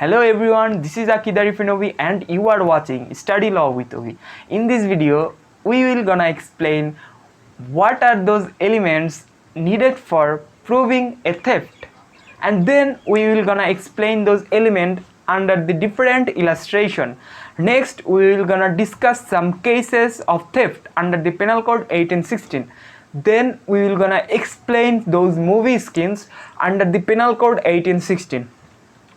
Hello everyone, this is Akida Rifinovi and you are watching Study Law with Ovi. In this video, we will gonna explain what are those elements needed for proving a theft, and then we will gonna explain those elements under the different illustration. Next, we will gonna discuss some cases of theft under the Penal Code 1816. Then we will gonna explain those movie skins under the Penal Code 1816.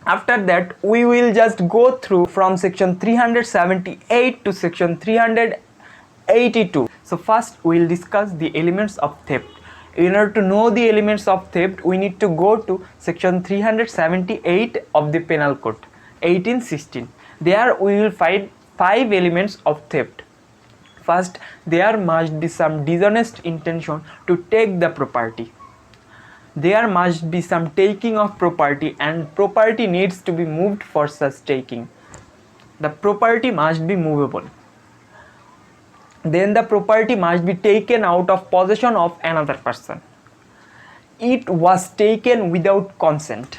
After that, we will just go through from section 378 to section 382. So first we will discuss the elements of theft. In order to know the elements of theft, we need to go to section 378 of the Penal Code 1816. There we will find 5 elements of theft. First, there must be some dishonest intention to take the property. There must be some taking of property, and property needs to be moved for such taking. The property must be movable. Then the property must be taken out of possession of another person. It was taken without consent.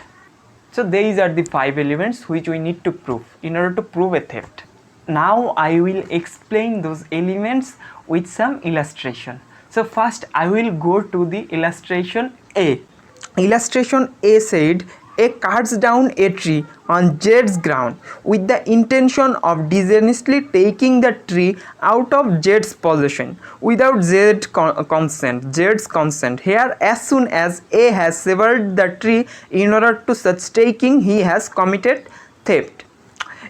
So these are the 5 elements which we need to prove in order to prove a theft. Now I will explain those elements with some illustration. So first I will go to the illustration A. Illustration A said, A cuts down a tree on Z's ground with the intention of dishonestly taking the tree out of Z's possession without Z's consent. Here, as soon as A has severed the tree in order to such taking, he has committed theft.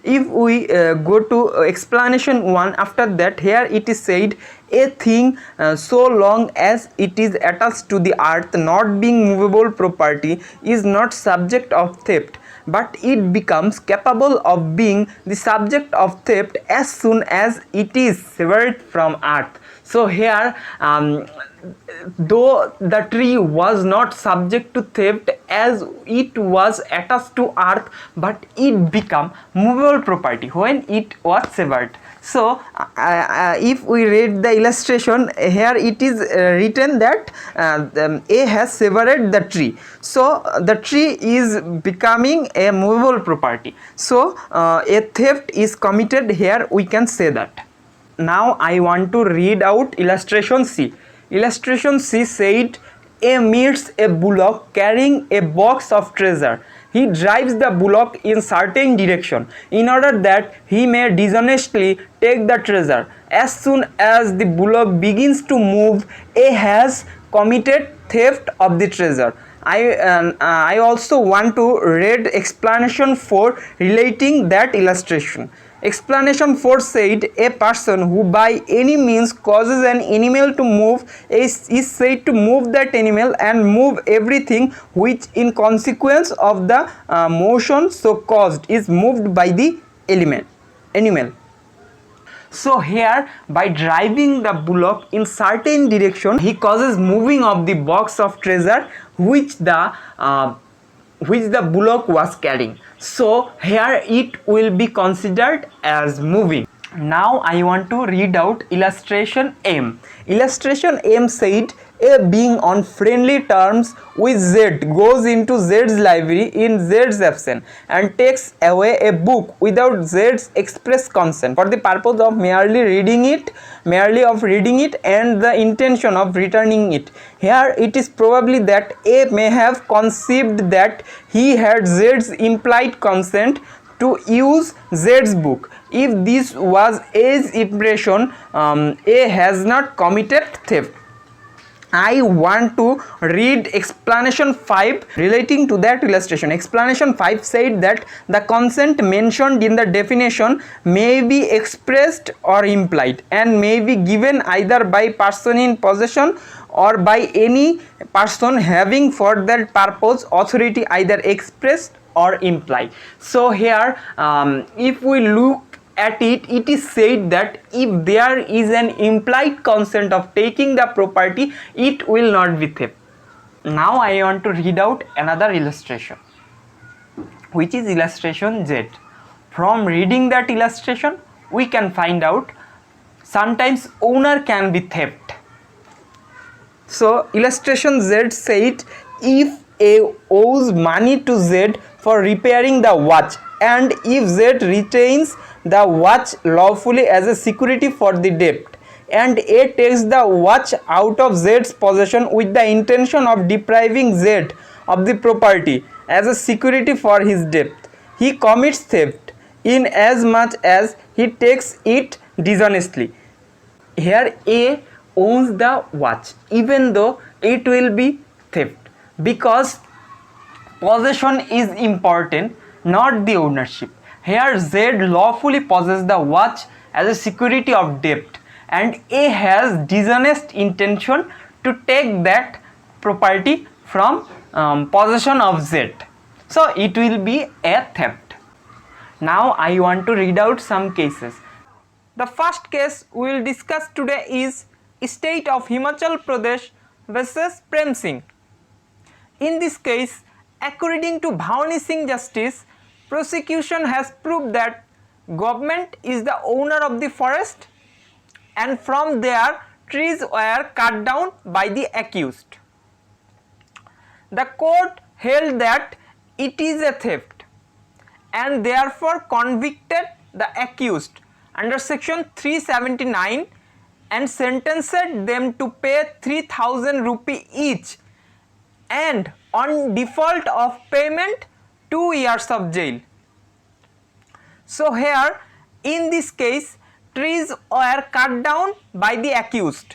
If we go to explanation 1, after that, here it is said, a thing so long as it is attached to the earth, not being movable property, is not subject of theft, but it becomes capable of being the subject of theft as soon as it is severed from earth. So here, though the tree was not subject to theft as it was attached to earth, but it became movable property when it was severed. So if we read the illustration, here it is written that A has severed the tree, so the tree is becoming a movable property. So a theft is committed here, we can say that. Now I want to read out illustration C. Illustration C said, A meets a bullock carrying a box of treasure. He drives the bullock in certain direction in order that he may dishonestly take the treasure. As soon as the bullock begins to move, A has committed theft of the treasure. I also want to read explanation 4 relating that illustration. Explanation 4 said, a person who by any means causes an animal to move is said to move that animal and move everything which in consequence of the motion so caused is moved by the animal. So here, by driving the bullock in certain direction, he causes moving of the box of treasure which the bullock was carrying. So here it will be considered as moving. Now I want to read out illustration M. Illustration M said, A being on friendly terms with Z goes into Z's library in Z's absence and takes away a book without Z's express consent for the purpose of merely reading it and the intention of returning it. Here it is probably that A may have conceived that he had Z's implied consent to use Z's book. If this was A's impression, A has not committed theft. I want to read explanation 5 relating to that illustration. Explanation 5 said that the consent mentioned in the definition may be expressed or implied and may be given either by person in possession or by any person having for that purpose authority, either expressed or implied. So here, if we look at it, it is said that if there is an implied consent of taking the property, it will not be theft. Now I want to read out another illustration, which is illustration Z. From reading that illustration, we can find out sometimes owner can be theft. So illustration Z said, if A owes money to Z for repairing the watch and if Z retains the watch lawfully as a security for the debt, and A takes the watch out of Z's possession with the intention of depriving Z of the property as a security for his debt, he commits theft in as much as he takes it dishonestly. Here A owns the watch even though it will be theft, because possession is important, not the ownership. Here Z lawfully possesses the watch as a security of debt, and A has dishonest intention to take that property from possession of Z. So it will be a theft. Now I want to read out some cases. The first case we will discuss today is State of Himachal Pradesh versus Prem Singh. In this case, according to Bhavani Singh Justice, prosecution has proved that government is the owner of the forest, and from there trees were cut down by the accused. The court held that it is a theft and therefore convicted the accused under section 379 and sentenced them to pay 3000 rupee each, and on default of payment 2 years of jail. So here in this case trees were cut down by the accused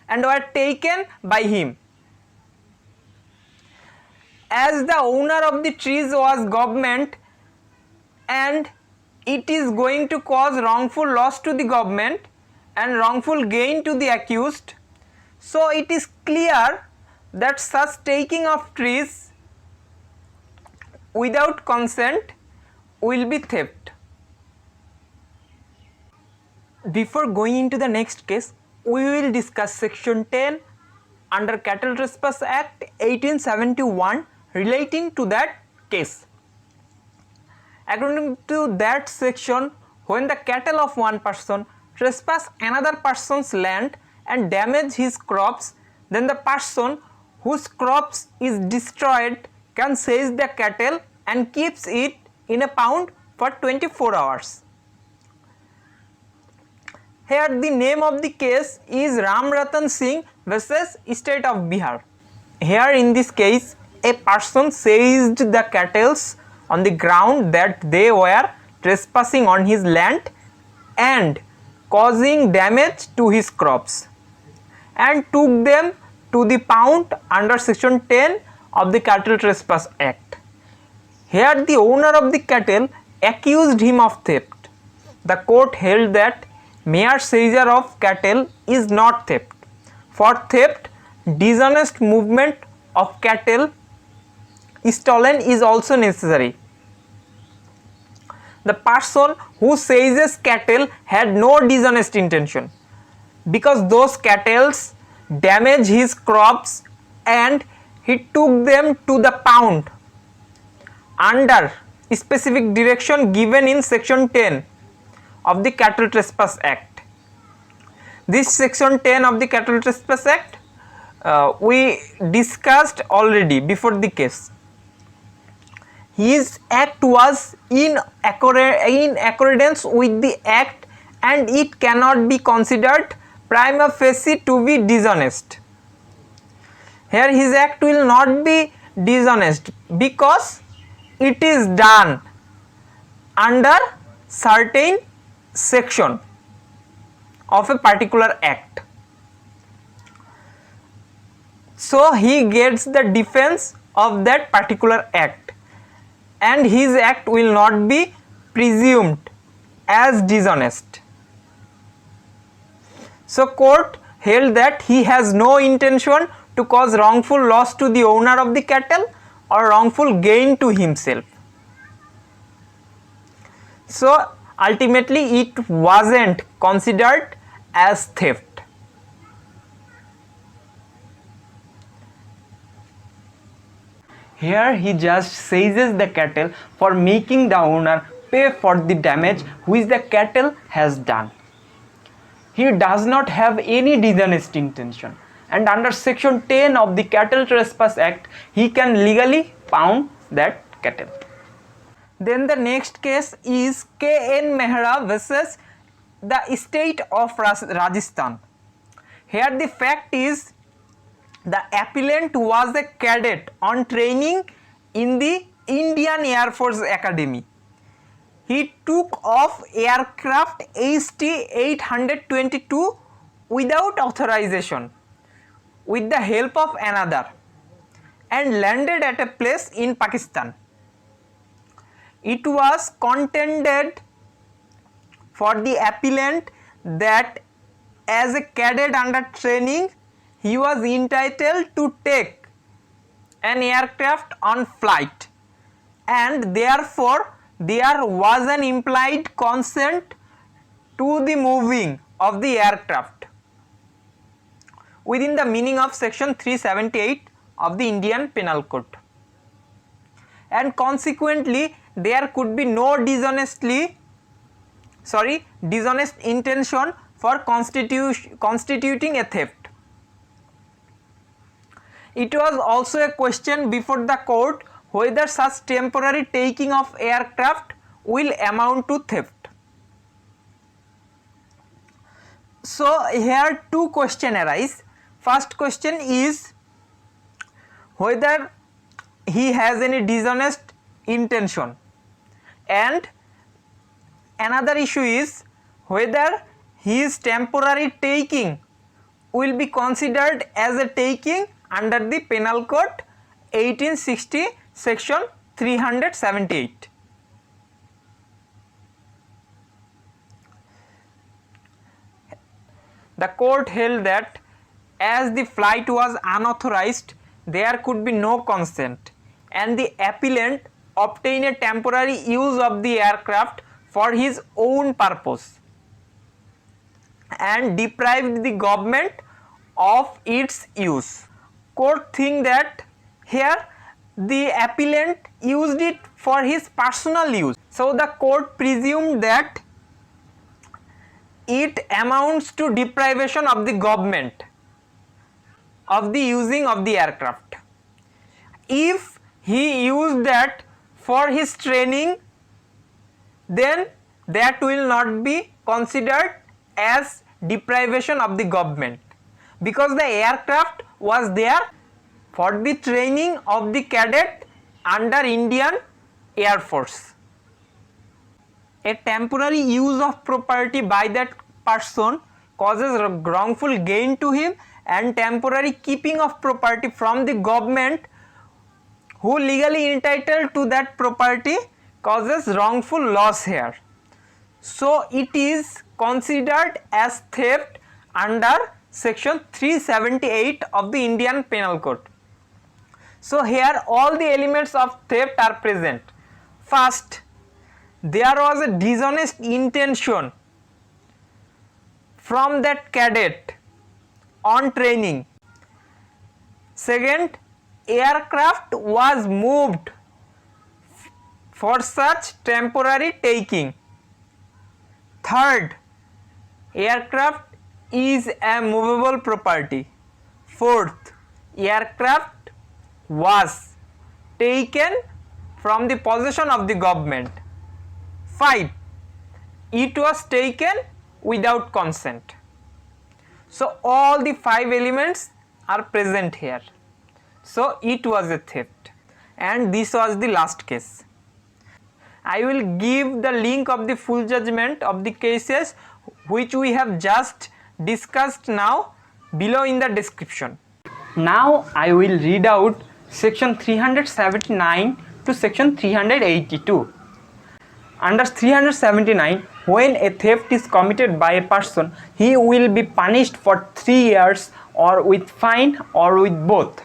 and were taken by him. As the owner of the trees was government and it is going to cause wrongful loss to the government and wrongful gain to the accused, so it is clear that such taking of trees without consent will be theft. Before going into the next case, we will discuss section 10 under Cattle Trespass Act 1871 relating to that case. According to that section, when the cattle of one person trespass another person's land and damage his crops, then the person whose crops is destroyed can seize the cattle and keeps it in a pound for 24 hours. Here the name of the case is Ram Ratan Singh versus State of Bihar. Here in this case, a person seized the cattle on the ground that they were trespassing on his land and causing damage to his crops, and took them to the pound under section 10 of the Cattle Trespass Act. Here the owner of the cattle accused him of theft. The court held that mere seizure of cattle is not theft. For theft, dishonest movement of cattle stolen is also necessary. The person who seizes cattle had no dishonest intention, because those cattle damaged his crops and he took them to the pound under specific direction given in section 10 of the Cattle Trespass Act. This section 10 of the Cattle Trespass Act we discussed already before the case. His act was in accordance with the act, and it cannot be considered prima facie to be dishonest. Here his act will not be dishonest because it is done under certain section of a particular act. So he gets the defense of that particular act, and his act will not be presumed as dishonest. So court held that he has no intention to cause wrongful loss to the owner of the cattle or wrongful gain to himself. So ultimately it wasn't considered as theft. Here he just seizes the cattle for making the owner pay for the damage which the cattle has done. He does not have any dishonest intention, and under section 10 of the Cattle Trespass Act he can legally pound that cattle. Then the next case is K.N. Mehra versus the state of Rajasthan. Here the fact is the appellant was a cadet on training in the Indian Air Force Academy. He took off aircraft HT-822 without authorization with the help of another and landed at a place in Pakistan. It was contended for the appellant that as a cadet under training he was entitled to take an aircraft on flight, and therefore there was an implied consent to the moving of the aircraft within the meaning of section 378 of the Indian Penal Code, and consequently there could be no dishonest intention for constituting a theft. It was also a question before the court whether such temporary taking of aircraft will amount to theft. So here two questions arise. First question is whether he has any dishonest intention, and another issue is whether his temporary taking will be considered as a taking under the Penal Code 1860 section 378. The court held that as the flight was unauthorized, there could be no consent, and the appellant obtained a temporary use of the aircraft for his own purpose and deprived the government of its use. Court think that here the appellant used it for his personal use, so the court presumed that it amounts to deprivation of the government of the using of the aircraft. If he used that for his training, then that will not be considered as deprivation of the government, because the aircraft was there for the training of the cadet under Indian Air Force. A temporary use of property by that person causes wrongful gain to him, and temporary keeping of property from the government who legally entitled to that property causes wrongful loss here. So it is considered as theft under section 378 of the Indian Penal Code. So here all the elements of theft are present. First, there was a dishonest intention from that cadet on training. Second, aircraft was moved for such temporary taking. Third, aircraft is a movable property. Fourth, aircraft was taken from the possession of the government. 5, it was taken without consent. So all the 5 elements are present here. So it was a theft, and this was the last case. I will give the link of the full judgment of the cases which we have just discussed now below in the description. Now I will read out section 379 to section 382. Under 379, when a theft is committed by a person, he will be punished for 3 years or with fine or with both.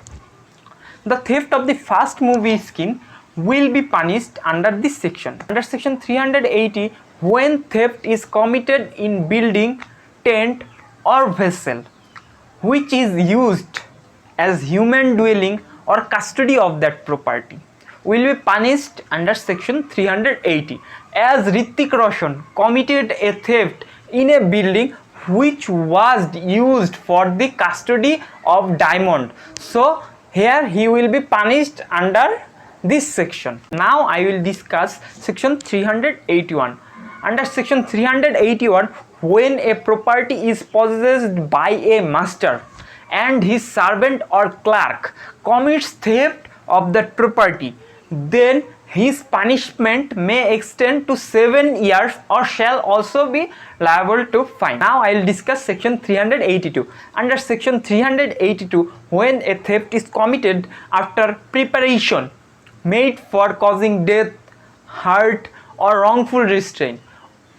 The theft of the first movie skin will be punished under this section. Under section 380, when theft is committed in building, tent or vessel which is used as human dwelling or custody of that property, will be punished under section 380. As Hrithik Roshan committed a theft in a building which was used for the custody of diamond, so here he will be punished under this section. Now I will discuss section 381. Under section 381, when a property is possessed by a master and his servant or clerk commits theft of that property, then his punishment may extend to 7 years or shall also be liable to fine. Now I will discuss section 382. Under section 382, when a theft is committed after preparation made for causing death, hurt or wrongful restraint,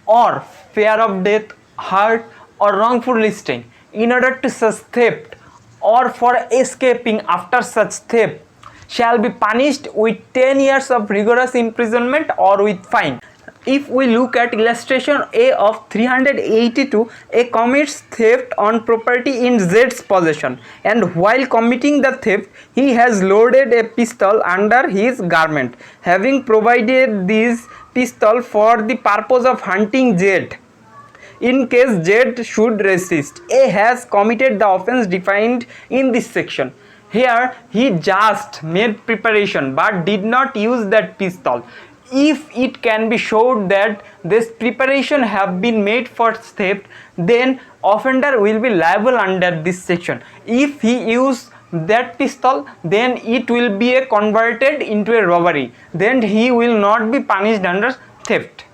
or fear of death, hurt or wrongful restraint in order to such theft, or for escaping after such theft, shall be punished with 10 years of rigorous imprisonment or with fine. If we look at illustration A of 382, A commits theft on property in Z's possession, and while committing the theft, he has loaded a pistol under his garment, having provided this pistol for the purpose of hunting Z. In case Z should resist, A has committed the offense defined in this section. Here he just made preparation but did not use that pistol. If it can be showed that this preparation have been made for theft, then offender will be liable under this section. If he use that pistol, then it will be converted into a robbery. Then he will not be punished under theft.